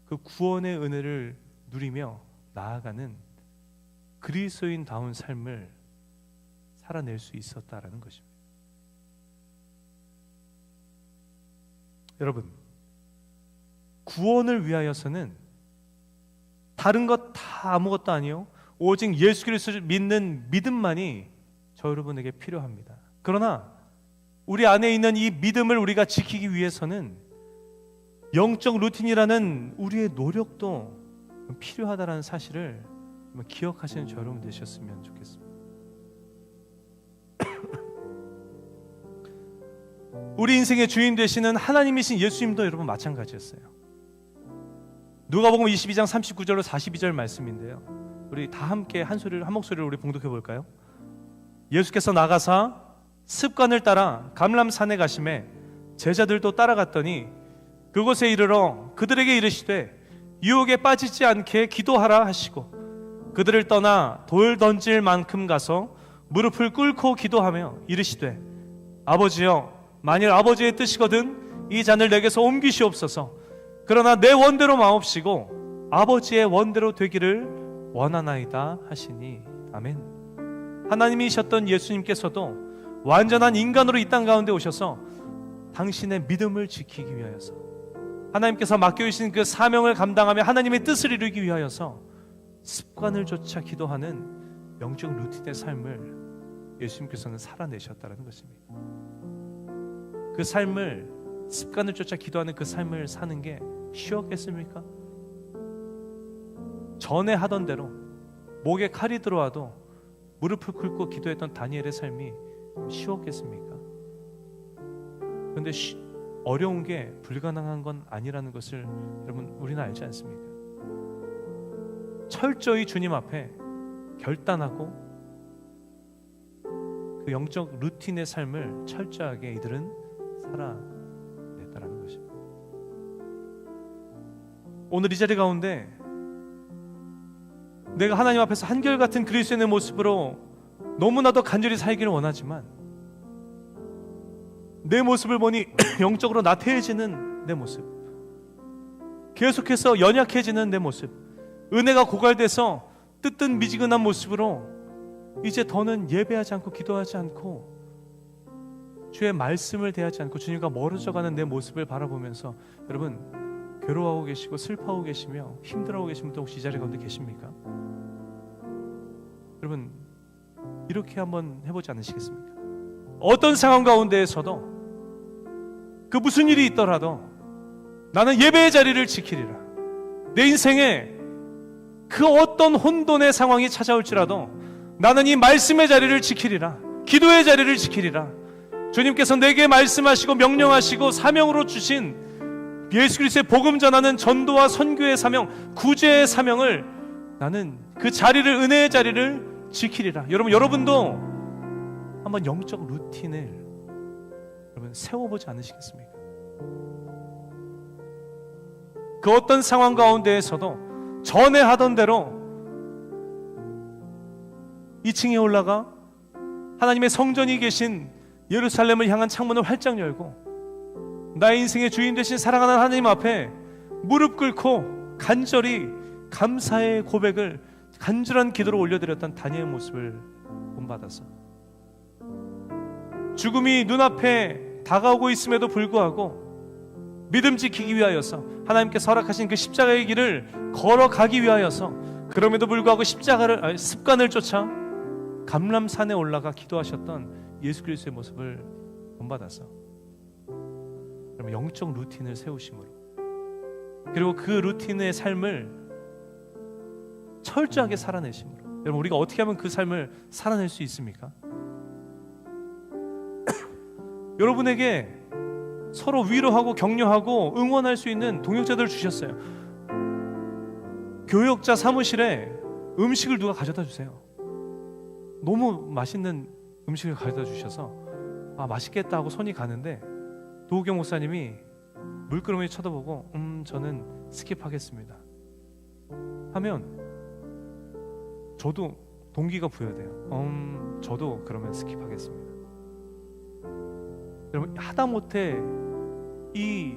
[SPEAKER 1] 그 구원의 은혜를 누리며 나아가는 그리스도인다운 삶을 살아낼 수 있었다라는 것입니다. 여러분, 구원을 위하여서는 다른 것 다 아무것도 아니요, 오직 예수 그리스도를 믿는 믿음만이 저 여러분에게 필요합니다. 그러나 우리 안에 있는 이 믿음을 우리가 지키기 위해서는 영적 루틴이라는 우리의 노력도 필요하다는 사실을 기억하시는 저 여러분 되셨으면 좋겠습니다. 우리 인생의 주인 되시는 하나님이신 예수님도 여러분 마찬가지였어요. 누가복음 22장 39절로 42절 말씀인데요, 우리 다 함께 한 목소리로 우리 봉독해 볼까요? 예수께서 나가사 습관을 따라 감람산에 가심에 제자들도 따라갔더니 그곳에 이르러 그들에게 이르시되 유혹에 빠지지 않게 기도하라 하시고, 그들을 떠나 돌 던질 만큼 가서 무릎을 꿇고 기도하며 이르시되 아버지여, 만일 아버지의 뜻이거든 이 잔을 내게서 옮기시옵소서. 그러나 내 원대로 마옵시고 아버지의 원대로 되기를 원하나이다 하시니. 아멘. 하나님이셨던 예수님께서도 완전한 인간으로 이 땅 가운데 오셔서 당신의 믿음을 지키기 위하여서, 하나님께서 맡겨주신 그 사명을 감당하며 하나님의 뜻을 이루기 위하여서 습관을 좇아 기도하는 영적 루틴의 삶을 예수님께서는 살아내셨다는 것입니다. 그 삶을, 습관을 쫓아 기도하는 그 삶을 사는 게 쉬웠겠습니까? 전에 하던 대로 목에 칼이 들어와도 무릎을 꿇고 기도했던 다니엘의 삶이 쉬웠겠습니까? 그런데 어려운 게 불가능한 건 아니라는 것을 여러분 우리는 알지 않습니까? 철저히 주님 앞에 결단하고 그 영적 루틴의 삶을 철저하게 이들은 살아냈다라는 것입니다. 오늘 이 자리 가운데 내가 하나님 앞에서 한결같은 그리스도인의 모습으로 너무나도 간절히 살기를 원하지만 내 모습을 보니 영적으로 나태해지는 내 모습, 계속해서 연약해지는 내 모습, 은혜가 고갈돼서 뜨뜻미지근한 모습으로 이제 더는 예배하지 않고 기도하지 않고 주의 말씀을 대하지 않고 주님과 멀어져가는 내 모습을 바라보면서 여러분 괴로워하고 계시고 슬퍼하고 계시며 힘들어하고 계신 분도 혹시 이 자리 가운데 계십니까? 여러분 이렇게 한번 해보지 않으시겠습니까? 어떤 상황 가운데에서도 그 무슨 일이 있더라도 나는 예배의 자리를 지키리라. 내 인생에 그 어떤 혼돈의 상황이 찾아올지라도 나는 이 말씀의 자리를 지키리라, 기도의 자리를 지키리라. 주님께서 내게 말씀하시고 명령하시고 사명으로 주신 예수 그리스도의 복음 전하는 전도와 선교의 사명, 구제의 사명을 나는 그 자리를, 은혜의 자리를 지키리라. 여러분도 한번 영적 루틴을 여러분 세워보지 않으시겠습니까? 그 어떤 상황 가운데에서도 전에 하던 대로 2층에 올라가 하나님의 성전이 계신 예루살렘을 향한 창문을 활짝 열고 나의 인생의 주인 되신 사랑하는 하나님 앞에 무릎 꿇고 간절히 감사의 고백을, 간절한 기도를 올려드렸던 다니엘의 모습을 본받아서 죽음이 눈앞에 다가오고 있음에도 불구하고 믿음 지키기 위하여서 하나님께서 허락하신 그 십자가의 길을 걸어가기 위하여서 그럼에도 불구하고 습관을 쫓아 감람산에 올라가 기도하셨던 예수 그리스도의 모습을 본받아서 그러면 영적 루틴을 세우심으로, 그리고 그 루틴의 삶을 철저하게 살아내심으로, 여러분 우리가 어떻게 하면 그 삶을 살아낼 수 있습니까? 여러분에게 서로 위로하고 격려하고 응원할 수 있는 동역자들을 주셨어요. 교역자 사무실에 음식을 누가 가져다 주세요. 너무 맛있는 음식을 가져다 주셔서 맛있겠다 하고 손이 가는데 도우경 목사님이 물끄러미 쳐다보고 저는 스킵하겠습니다 하면 저도 동기가 부여돼요. 저도 그러면 스킵하겠습니다. 여러분 하다못해 이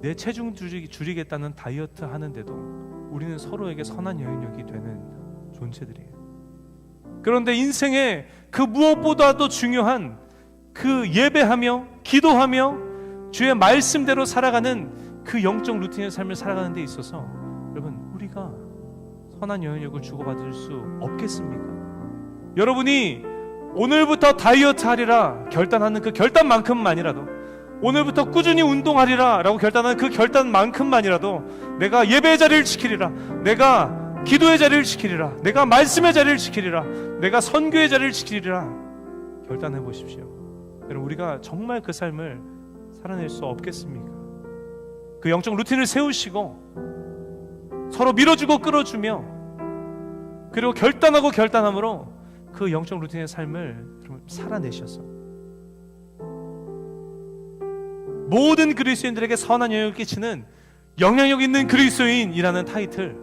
[SPEAKER 1] 내 체중 줄이겠다는 다이어트 하는데도 우리는 서로에게 선한 영향력이 되는 존재들이에요. 그런데 인생의 그 무엇보다도 중요한 그 예배하며 기도하며 주의 말씀대로 살아가는 그 영적 루틴의 삶을 살아가는 데 있어서 여러분 우리가 선한 영향력을 주고받을 수 없겠습니까? 여러분이 오늘부터 다이어트 하리라 결단하는 그 결단만큼만이라도, 오늘부터 꾸준히 운동하리라 라고 결단하는 그 결단만큼만이라도 내가 예배의 자리를 지키리라, 내가 기도의 자리를 지키리라, 내가 말씀의 자리를 지키리라, 내가 선교의 자리를 지키리라 결단해 보십시오. 여러분 우리가 정말 그 삶을 살아낼 수 없겠습니까? 그 영적 루틴을 세우시고 서로 밀어주고 끌어주며 그리고 결단하고 결단함으로 그 영적 루틴의 삶을 살아내셔서 모든 그리스도인들에게 선한 영향을 끼치는 영향력 있는 그리스도인이라는 타이틀,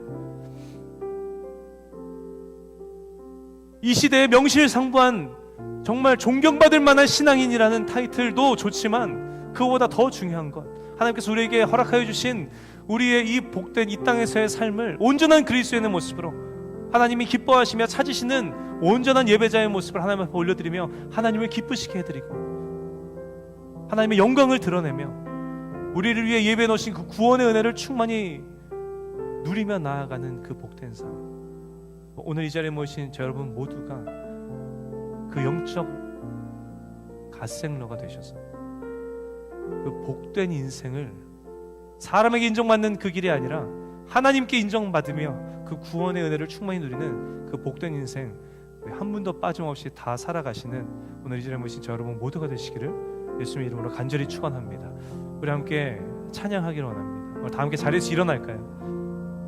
[SPEAKER 1] 이 시대에 명실상부한 정말 존경받을 만한 신앙인이라는 타이틀도 좋지만 그보다 더 중요한 것, 하나님께서 우리에게 허락하여 주신 우리의 이 복된 이 땅에서의 삶을 온전한 그리스도인의 모습으로 하나님이 기뻐하시며 찾으시는 온전한 예배자의 모습을 하나님 앞에 올려드리며 하나님을 기쁘시게 해드리고 하나님의 영광을 드러내며 우리를 위해 예배해 놓으신 그 구원의 은혜를 충만히 누리며 나아가는 그 복된 삶, 오늘 이 자리에 모신 저 여러분 모두가 그 영적 갓생러가 되셔서 그 복된 인생을 사람에게 인정받는 그 길이 아니라 하나님께 인정받으며 그 구원의 은혜를 충만히 누리는 그 복된 인생 한 분도 빠짐없이 다 살아가시는 오늘 이 자리에 모신 저 여러분 모두가 되시기를 예수님의 이름으로 간절히 축원합니다. 우리 함께 찬양하기를 원합니다. 오늘 다 함께 자리에서 일어날까요?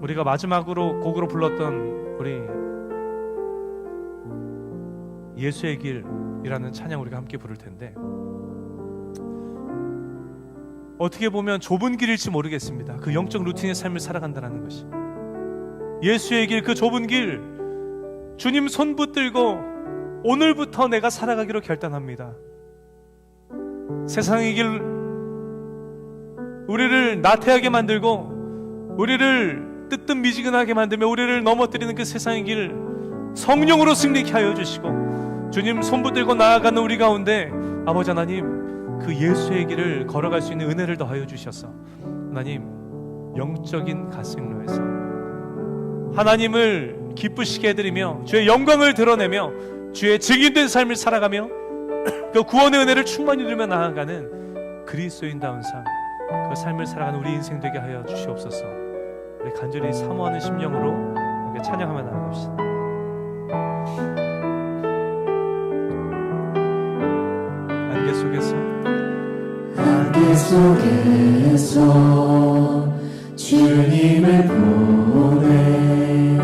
[SPEAKER 1] 우리가 마지막으로 곡으로 불렀던 우리 예수의 길이라는 찬양 우리가 함께 부를 텐데, 어떻게 보면 좁은 길일지 모르겠습니다. 그 영적 루틴의 삶을 살아간다는 것이 예수의 길, 그 좁은 길, 주님 손 붙들고 오늘부터 내가 살아가기로 결단합니다. 세상의 길, 우리를 나태하게 만들고 우리를 뜨뜻미지근하게 만들며 우리를 넘어뜨리는 그 세상의 길 성령으로 승리케 하여 주시고 주님 손 붙들고 나아가는 우리 가운데 아버지 하나님 그 예수의 길을 걸어갈 수 있는 은혜를 더하여 주셔서 하나님 영적인 갓생로에서 하나님을 기쁘시게 해드리며 주의 영광을 드러내며 주의 증인된 삶을 살아가며 그 구원의 은혜를 충만히 누리며 나아가는 그리스도인다운 삶, 그 삶을 살아가는 우리 인생 되게 하여 주시옵소서. 우리 간절히 사모하는 심령으로 함께 찬양하며 나아갑시다.
[SPEAKER 2] 안개 속에서 주님을 보내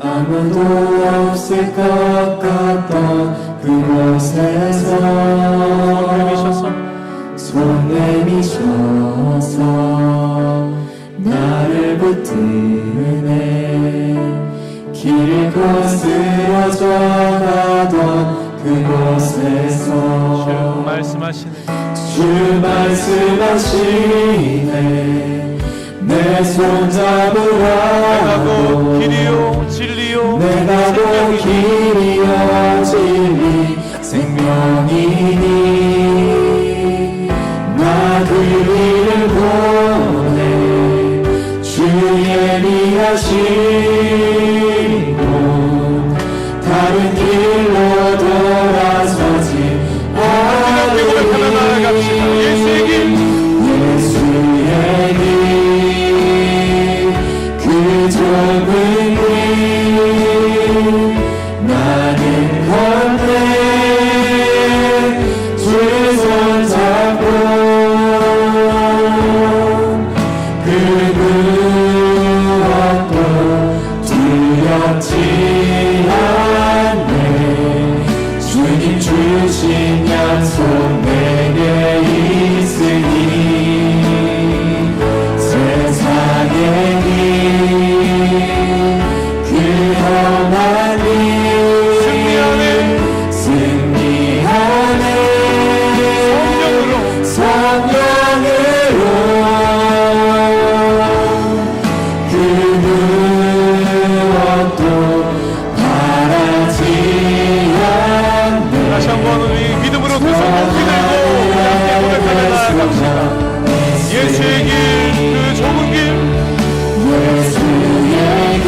[SPEAKER 2] 아무도 없을 것 같던 그곳에서 손 내미셔서 나를 붙드네 길 거스러져 가던 그곳에서
[SPEAKER 1] 주
[SPEAKER 2] 말씀하시네 내 손 잡으라고
[SPEAKER 1] 길이요 진리요
[SPEAKER 2] 내가 곧 길이요 진리 생명이니 나 그 길을 보내 주 예비하시고 다른 길로 돌아서지
[SPEAKER 1] 예수의 길
[SPEAKER 2] 그 좁은 길 나는 건네 주의 손 잡고 그 무엇도 두렵지 않네 주님 주신 약속 내게 있으니 세상의 길 그 험한 길 승리하네 성령으로 그 무엇도 바라지 않네
[SPEAKER 1] 다시 한번 우리 믿음으로 그 손 높이 들고 함께 고백하며 나아갑시다. 예수의 길 그 좁은 길
[SPEAKER 2] 예수의 길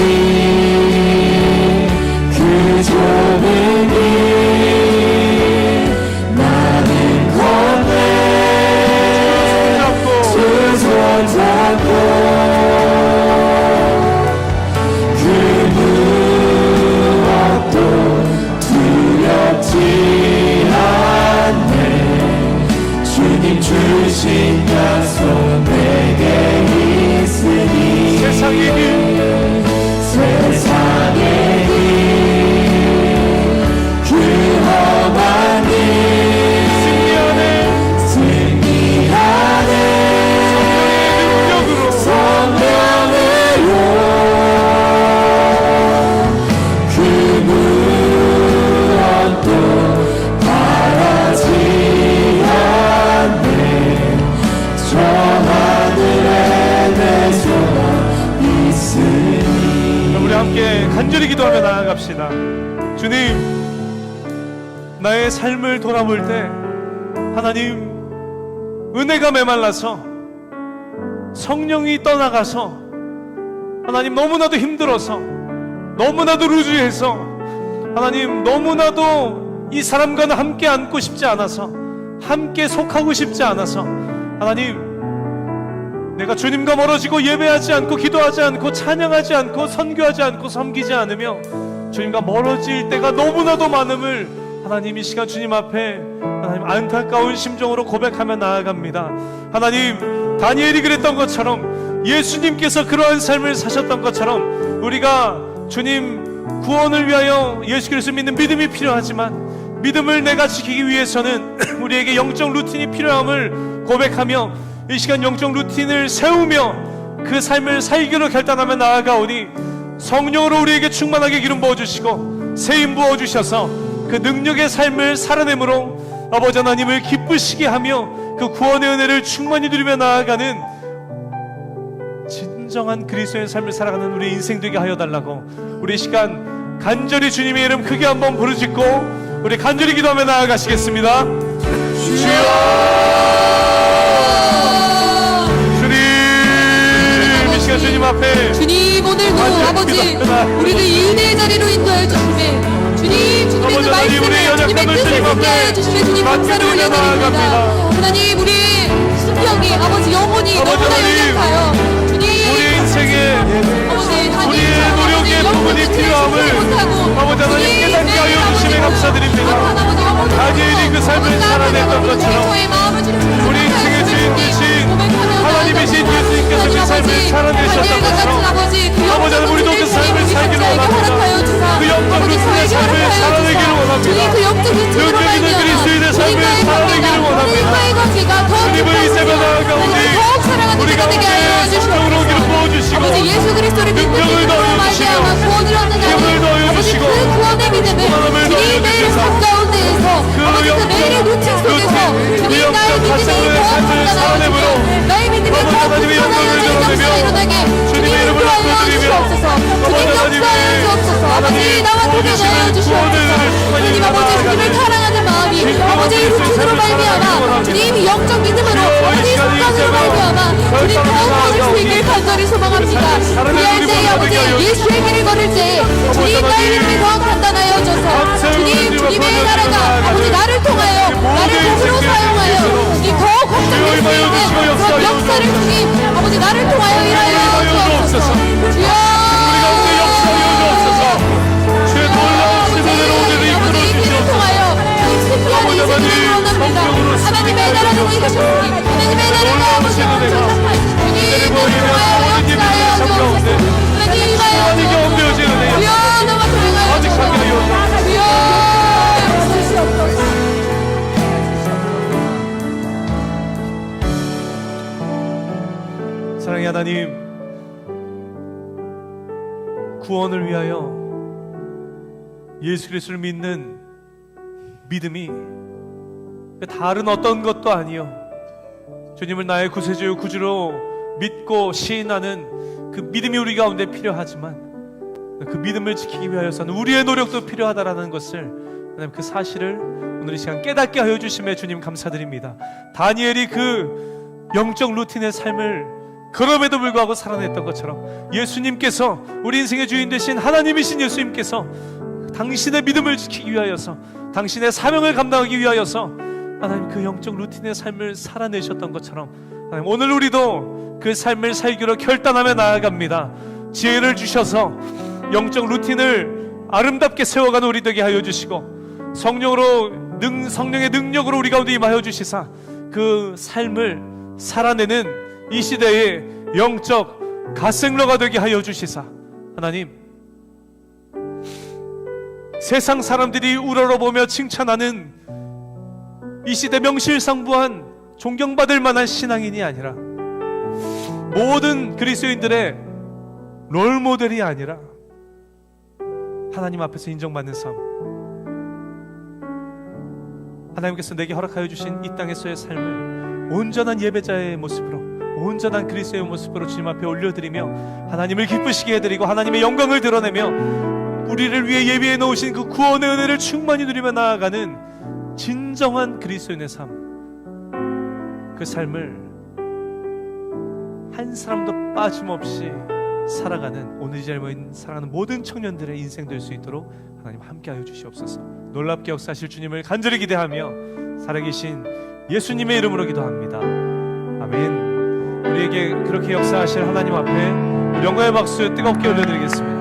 [SPEAKER 2] 그 좁은 길 나는 건네 두 손 잡고 그 무엇도 두렵지 않네 주님 주신 약속 내게 있으니
[SPEAKER 1] 세상의 길
[SPEAKER 2] 그 험한 길 승리하네 성령으로 그 무엇도 바라지 않네 저 하늘에 내 소망 있으니
[SPEAKER 1] 우리 함께 간절히 기도하며 나아갑시다. 주님 나의 삶을 돌아볼 때 하나님 은혜가 메말라서 성령이 떠나가서 하나님 너무나도 힘들어서 너무나도 루즈해서 하나님 너무나도 이 사람과는 함께 앉고 싶지 않아서 함께 속하고 싶지 않아서 하나님 내가 주님과 멀어지고 예배하지 않고 기도하지 않고 찬양하지 않고 선교하지 않고 섬기지 않으며 주님과 멀어질 때가 너무나도 많음을 하나님 이 시간 주님 앞에 하나님 안타까운 심정으로 고백하며 나아갑니다. 하나님 다니엘이 그랬던 것처럼 예수님께서 그러한 삶을 사셨던 것처럼 우리가 주님 구원을 위하여 예수 그리스도 믿는 믿음이 필요하지만 믿음을 내가 지키기 위해서는 우리에게 영적 루틴이 필요함을 고백하며 이 시간 영적 루틴을 세우며 그 삶을 살기로 결단하며 나아가오니 성령으로 우리에게 충만하게 기름 부어주시고 세임 부어주셔서 그 능력의 삶을 살아내므로 아버지 하나님을 기쁘시게 하며 그 구원의 은혜를 충만히 누리며 나아가는 진정한 그리스도의 삶을 살아가는 우리 인생 되게 하여 달라고 우리 시간 간절히 주님의 이름 크게 한번 부르짖고 우리 간절히 기도하며 나아가시겠습니다. 주님 앞에
[SPEAKER 3] 주님 오늘도 아버지 우리를 인내의 자리로 인도하여 주심에 주님 주님의 그 말씀에 주님의 뜻을 승리하여 주심에 주님 감사를 올려드립니다. 하나님 우리 심령이 아버지 영혼이 너무나 연약하여 주님
[SPEAKER 1] 우리 인생에 우리의 노력의 부분이 필요함을 아버지 하나님 깨닫게 하여 주심에 감사드립니다. 다니엘이 그 삶을 살아냈던 것처럼 우리 인생의 주인 되신 하나님이신 예수님께서 그 삶을 살아내셨던 것처럼 아버지 하나님 우리도 그 삶을 살기를 원합니다. 그 영적 루틴의 삶을 살아내기를 원합니다. 능력 있는 그리스도인의 삶을 살아내기를 원합니다. 주님을 이 새벽 나아가오니 우리 가운데 성령으로 오기를 부어주시고
[SPEAKER 3] 예수 그리스도를 믿는
[SPEAKER 1] 능력을 더해주시고
[SPEAKER 3] 구원을 얻는
[SPEAKER 1] 힘을 더해주시고
[SPEAKER 3] 그 구원의 믿음을
[SPEAKER 1] 소망을
[SPEAKER 3] 주님 매일
[SPEAKER 1] 더해주셔서
[SPEAKER 3] 삶 가운데에서 그 매일의 루틴 속에서 주님 나의 믿음이 더
[SPEAKER 1] 살아내므로
[SPEAKER 3] 나의 믿음이 더
[SPEAKER 1] 하나님의 영광을 드러내며 주님의 이름을 높여드리며
[SPEAKER 3] 주님 역사하여 주옵소서 아버지 나와 함께 넣어주시옵소서 주님 아버지 주님을 사랑하는 마음이 아버지 루틴으로 말미암아 주님 영적 믿음으로 아버지 성장으로 말미암아 주님 더 커질 수 있길 간절히 소망합니다 그리할 때 아버지 예수의 길을 걸을 때 주님 나의 이름이 더 단단하여 줘서 주님의 나라가 아버지 나를 통하여 나를 도구로 사용하여 주님 더 걱정될 수 있는 그런 역사를 주님 아버지 나를 통하여 일하여 주옵소서 주여
[SPEAKER 1] 주의 놀라운 시도대로 우리를 이끌어 주시옵소서.
[SPEAKER 3] 하나님의 나라는 이것입니다. 하나님의 나라가 아버지를 보이며 모든 예배의 삶 가운데
[SPEAKER 1] 하나님께 엎드려지는 은혜여 아직 함께 하여 사랑의 하나님 구원을 위하여 예수 그리스도를 믿는 믿음이 다른 어떤 것도 아니요 주님을 나의 구세주요 구주로 믿고 시인하는 그 믿음이 우리 가운데 필요하지만 그 믿음을 지키기 위하여서는 우리의 노력도 필요하다라는 것을 하나님 그 사실을 오늘 이 시간 깨닫게 하여 주심에 주님 감사드립니다. 다니엘이 그 영적 루틴의 삶을 그럼에도 불구하고 살아냈던 것처럼 예수님께서 우리 인생의 주인 되신 하나님이신 예수님께서 당신의 믿음을 지키기 위하여서 당신의 사명을 감당하기 위하여서 하나님 그 영적 루틴의 삶을 살아내셨던 것처럼 하나님 오늘 우리도 그 삶을 살기로 결단하며 나아갑니다. 지혜를 주셔서 영적 루틴을 아름답게 세워가는 우리 되게 하여 주시고 성령의 능력으로 우리 가운데 임하여 주시사 그 삶을 살아내는 이 시대의 영적 갓생러가 되게 하여 주시사 하나님 세상 사람들이 우러러보며 칭찬하는 이 시대 명실상부한 존경받을 만한 신앙인이 아니라 모든 그리스도인들의 롤모델이 아니라 하나님 앞에서 인정받는 삶 하나님께서 내게 허락하여 주신 이 땅에서의 삶을 온전한 예배자의 모습으로 온전한 그리스도의 모습으로 주님 앞에 올려드리며 하나님을 기쁘시게 해드리고 하나님의 영광을 드러내며 우리를 위해 예비해 놓으신 그 구원의 은혜를 충만히 누리며 나아가는 진정한 그리스도인의 삶, 그 삶을 한 사람도 빠짐없이 살아가는 오늘 이 자리에 모인 사랑하는 모든 청년들의 인생 될 수 있도록 하나님 함께하여 주시옵소서. 놀랍게 역사하실 주님을 간절히 기대하며 살아계신 예수님의 이름으로 기도합니다. 아멘. 우리에게 그렇게 역사하실 하나님 앞에 영광의 박수 뜨겁게 올려드리겠습니다.